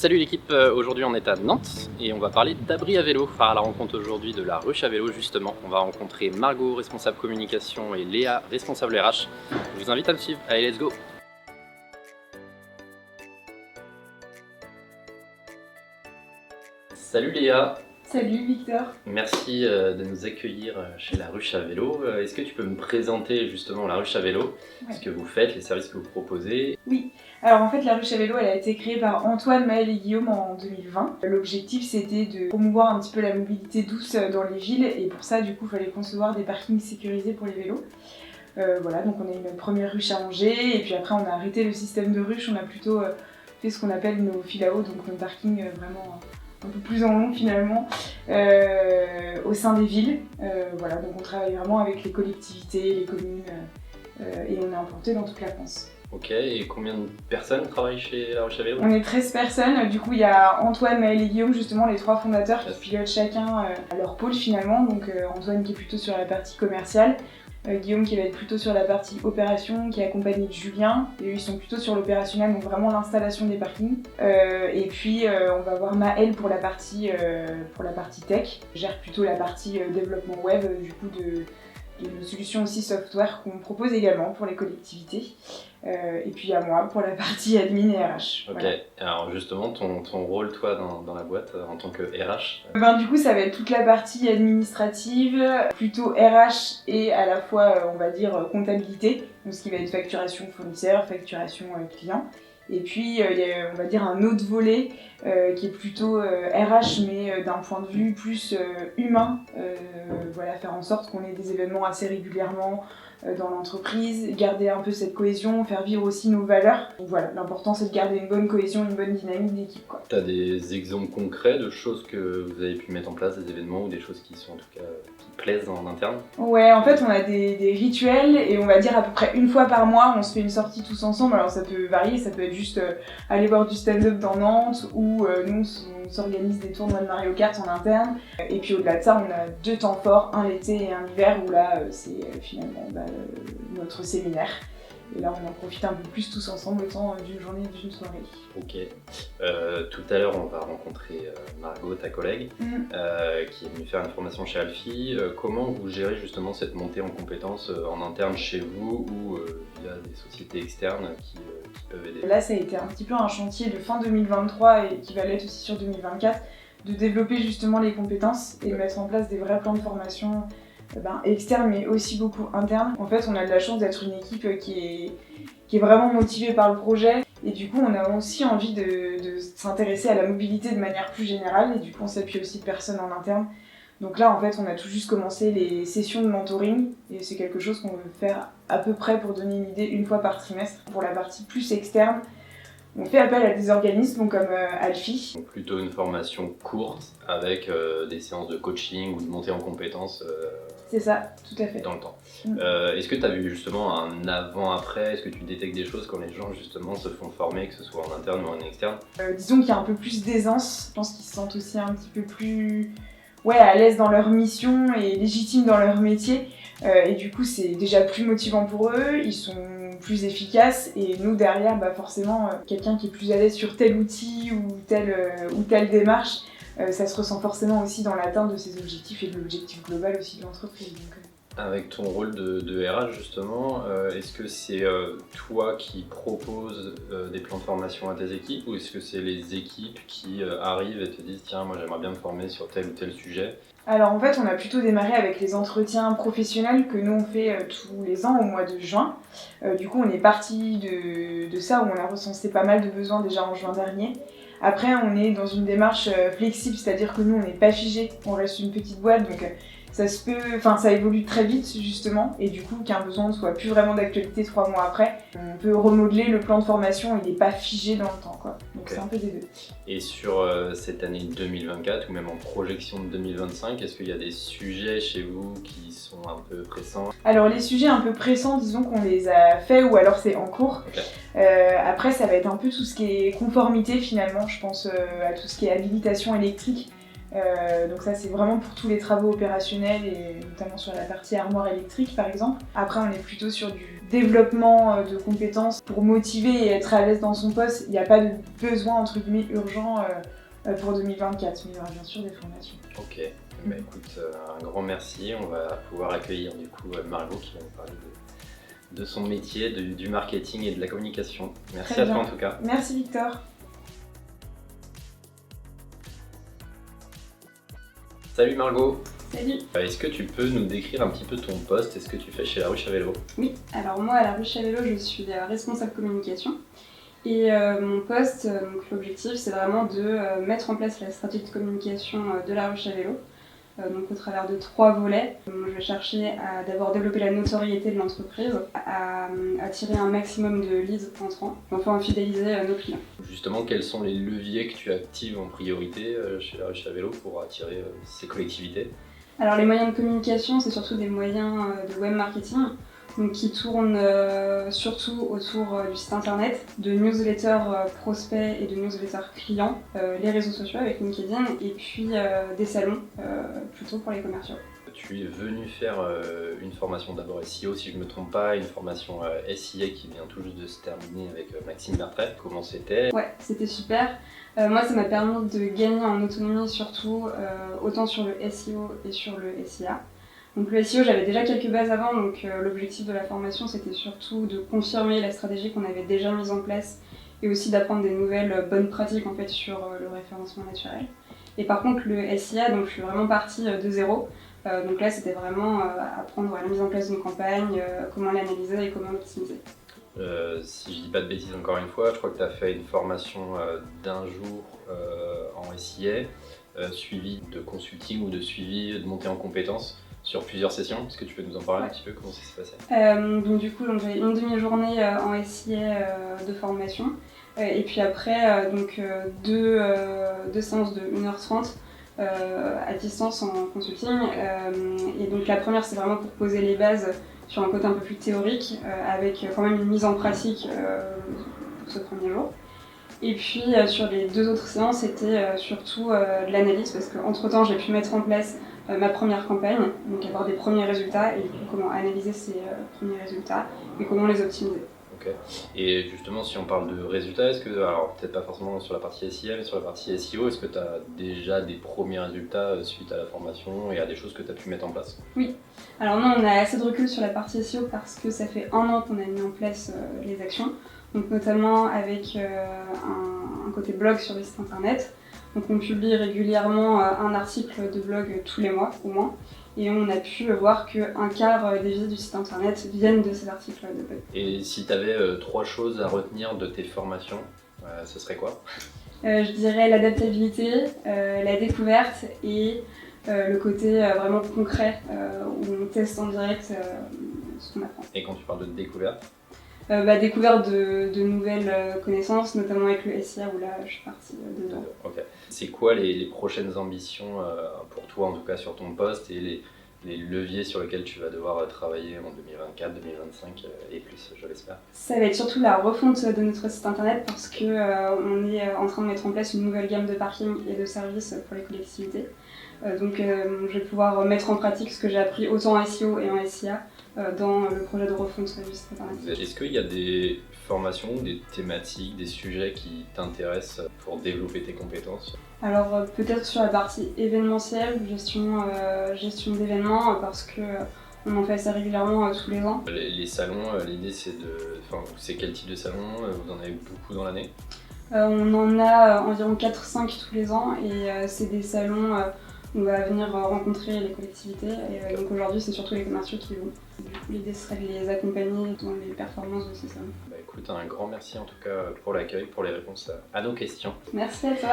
Salut l'équipe, aujourd'hui on est à Nantes et on va parler d'abri à vélo. À la rencontre aujourd'hui de la ruche à vélo justement. On va rencontrer Margot, responsable communication, et Léa, responsable RH. Je vous invite à me suivre, allez let's go. Salut Léa. Salut Victor. Merci de nous accueillir chez la ruche à vélo. Est-ce que tu peux me présenter justement la ruche à vélo, ce que vous faites, les services que vous proposez? Oui, alors en fait la ruche à vélo elle a été créée par Antoine, Maël et Guillaume en 2020. L'objectif c'était de promouvoir un petit peu la mobilité douce dans les villes et pour ça du coup il fallait concevoir des parkings sécurisés pour les vélos. Voilà, donc on a eu notre première ruche à Angers et puis après on a arrêté le système de ruche, on a plutôt fait ce qu'on appelle nos files à eau, donc nos parkings vraiment un peu plus en long finalement, au sein des villes. Voilà, donc on travaille vraiment avec les collectivités, les communes, et on est implanté dans toute la France. Ok, et combien de personnes travaillent chez la ruche à vélo? On est 13 personnes, du coup il y a Antoine, Maël et Guillaume, justement les trois fondateurs qui pilotent chacun leur pôle finalement. Donc Antoine qui est plutôt sur la partie commerciale, Guillaume qui va être plutôt sur la partie opération, qui est accompagné de Julien, et eux ils sont plutôt sur l'opérationnel, donc vraiment l'installation des parkings. Et puis on va avoir Maël pour la partie tech, gère plutôt la partie développement web, du coup de solutions aussi software qu'on propose également pour les collectivités. Et puis à moi pour la partie admin et RH. Ok, voilà. Alors justement ton rôle toi dans la boîte en tant que RH? Du coup ça va être toute la partie administrative, plutôt RH et à la fois on va dire comptabilité, donc ce qui va être facturation fournisseur, facturation client. Et puis il y a on va dire un autre volet qui est plutôt RH mais d'un point de vue plus humain, voilà, faire en sorte qu'on ait des événements assez régulièrement dans l'entreprise, garder un peu cette cohésion, faire vivre aussi nos valeurs. Donc voilà, l'important c'est de garder une bonne cohésion, une bonne dynamique d'équipe, quoi. T'as des exemples concrets de choses que vous avez pu mettre en place, des événements ou des choses qui sont en tout cas qui plaisent en interne? Ouais, en fait on a des rituels et on va dire à peu près une fois par mois on se fait une sortie tous ensemble. Alors ça peut varier, ça peut être juste aller voir du stand-up dans Nantes ou nous on s'organise des tournois de Mario Kart en interne. Et puis au-delà de ça on a deux temps forts, un l'été et un hiver où là c'est finalement notre séminaire. Et là, on en profite un peu plus tous ensemble, le temps d'une journée et d'une soirée. Ok. Tout à l'heure, on va rencontrer Margot, ta collègue, qui est venue faire une formation chez Alfie. Comment vous gérez justement cette montée en compétences en interne chez vous ou via des sociétés externes qui peuvent aider? Là, ça a été un petit peu un chantier de fin 2023 et qui va l'être aussi sur 2024, de développer justement les compétences et de mettre en place des vrais plans de formation externe mais aussi beaucoup interne. En fait on a de la chance d'être une équipe qui est vraiment motivée par le projet et du coup on a aussi envie de s'intéresser à la mobilité de manière plus générale et du coup on s'appuie aussi de personnes en interne. Donc là en fait on a tout juste commencé les sessions de mentoring et c'est quelque chose qu'on veut faire à peu près pour donner une idée une fois par trimestre. Pour la partie plus externe, on fait appel à des organismes comme Alfie. Donc plutôt une formation courte avec des séances de coaching ou de montée en compétences. C'est ça, tout à fait. Dans le temps. Est-ce que tu as vu justement un avant-après? Est-ce que tu détectes des choses quand les gens justement se font former, que ce soit en interne ou en externe? Disons qu'il y a un peu plus d'aisance. Je pense qu'ils se sentent aussi un petit peu plus à l'aise dans leur mission et légitimes dans leur métier. Et du coup, c'est déjà plus motivant pour eux. Ils sont plus efficaces. Et nous, derrière, forcément, quelqu'un qui est plus à l'aise sur tel outil ou telle démarche, ça se ressent forcément aussi dans l'atteinte de ses objectifs et de l'objectif global aussi de l'entreprise. Avec ton rôle de RH justement, est-ce que c'est toi qui proposes des plans de formation à tes équipes ou est-ce que c'est les équipes qui arrivent et te disent tiens moi j'aimerais bien me former sur tel ou tel sujet? Alors en fait on a plutôt démarré avec les entretiens professionnels que nous on fait tous les ans au mois de juin. Du coup on est parti de ça où on a recensé pas mal de besoins déjà en juin dernier. Après on est dans une démarche flexible, c'est-à-dire que nous on n'est pas figé, on reste une petite boîte donc ça évolue très vite justement et du coup qu'un besoin ne soit plus vraiment d'actualité 3 mois après, on peut remodeler le plan de formation, il n'est pas figé dans le temps quoi. Donc c'est un peu des deux. Et sur cette année 2024 ou même en projection de 2025, est-ce qu'il y a des sujets chez vous qui sont un peu pressants? Alors les sujets un peu pressants, disons qu'on les a faits ou alors c'est en cours. Après ça va être un peu tout ce qui est conformité finalement, je pense à tout ce qui est habilitation électrique. Donc ça c'est vraiment pour tous les travaux opérationnels et notamment sur la partie armoire électrique par exemple. Après on est plutôt sur développement de compétences pour motiver et être à l'aise dans son poste, il n'y a pas de besoin entre guillemets urgent pour 2024, mais il y aura bien sûr des formations. Ok, bah écoute, un grand merci. On va pouvoir accueillir du coup Margot qui va nous parler de son métier, du marketing et de la communication. Merci à toi en tout cas. Merci Victor. Salut Margot. Salut. Est-ce que tu peux nous décrire un petit peu ton poste et ce que tu fais chez La Ruche à Vélo? Oui, alors moi à La Ruche à Vélo, je suis responsable communication. Et mon poste, donc l'objectif, c'est vraiment de mettre en place la stratégie de communication de La Ruche à Vélo. Donc au travers de 3 volets. Je vais chercher à d'abord développer la notoriété de l'entreprise, à attirer un maximum de leads entrants, enfin à fidéliser nos clients. Justement, quels sont les leviers que tu actives en priorité chez La Ruche à Vélo pour attirer ces collectivités? Alors les moyens de communication, c'est surtout des moyens de web marketing, donc qui tournent surtout autour du site internet, de newsletters prospects et de newsletters clients, les réseaux sociaux avec LinkedIn, et puis des salons plutôt pour les commerciaux. Tu es venu faire une formation d'abord SEO, si je ne me trompe pas, une formation SIA qui vient tout juste de se terminer avec Maxime Bertret. Comment c'était? Ouais, c'était super. Moi, ça m'a permis de gagner en autonomie surtout, autant sur le SEO et sur le SIA. Donc le SEO, j'avais déjà quelques bases avant, donc l'objectif de la formation, c'était surtout de confirmer la stratégie qu'on avait déjà mise en place et aussi d'apprendre des nouvelles bonnes pratiques en fait sur le référencement naturel. Et par contre, le SIA, donc je suis vraiment partie de zéro. Donc là, c'était vraiment apprendre la mise en place d'une campagne, comment l'analyser et comment l'optimiser. Si je dis pas de bêtises encore une fois, je crois que tu as fait une formation d'un jour en SIA, suivi de consulting ou de suivi de montée en compétences sur plusieurs sessions. Est-ce que tu peux nous en parler un petit peu, comment ça s'est passé? Donc du coup, j'avais une demi-journée en SIA de formation et puis après deux séances de 1h30 à distance en consulting. Et donc la première, c'est vraiment pour poser les bases sur un côté un peu plus théorique, avec quand même une mise en pratique pour ce premier jour. Et puis sur les 2 autres séances, c'était surtout de l'analyse, parce qu'entre-temps, j'ai pu mettre en place ma première campagne, donc avoir des premiers résultats, et du coup, comment analyser ces premiers résultats, et comment les optimiser. Ok. Et justement, si on parle de résultats, est-ce que, alors peut-être pas forcément sur la partie SIA, mais sur la partie SEO, est-ce que tu as déjà des premiers résultats suite à la formation et à des choses que tu as pu mettre en place? Oui. Alors non, on a assez de recul sur la partie SEO parce que ça fait 1 an qu'on a mis en place les actions, donc notamment avec un côté blog sur le site internet. Donc on publie régulièrement un article de blog tous les mois au moins. Et on a pu voir qu'un quart des visites du site internet viennent de ces articles de blog. Et si tu avais 3 choses à retenir de tes formations, ce serait quoi? Je dirais l'adaptabilité, la découverte et le côté vraiment concret où on teste en direct ce qu'on apprend. Et quand tu parles de découverte? Découverte de nouvelles connaissances, notamment avec le SIA où là je suis partie dedans. Ok. C'est quoi les prochaines ambitions pour toi en tout cas sur ton poste et les leviers sur lesquels tu vas devoir travailler en 2024, 2025 et plus, je l'espère? Ça va être surtout la refonte de notre site internet parce qu'on est en train de mettre en place une nouvelle gamme de parking et de services pour les collectivités. Donc je vais pouvoir mettre en pratique ce que j'ai appris autant en SEO et en SIA dans le projet de refonte du site internet. Est-ce qu'il y a des formations, des thématiques, des sujets qui t'intéressent pour développer tes compétences? Alors peut-être sur la partie événementielle, gestion d'événements, parce que on en fait assez régulièrement tous les ans. Les salons, l'idée c'est quel type de salon? Vous en avez beaucoup dans l'année? On en a environ 4-5 tous les ans et c'est des salons où on va venir rencontrer les collectivités et donc aujourd'hui c'est surtout les commerciaux qui vont. Du coup l'idée serait de les accompagner dans les performances de ces salons. Écoute, un grand merci en tout cas pour l'accueil, pour les réponses à nos questions. Merci à toi.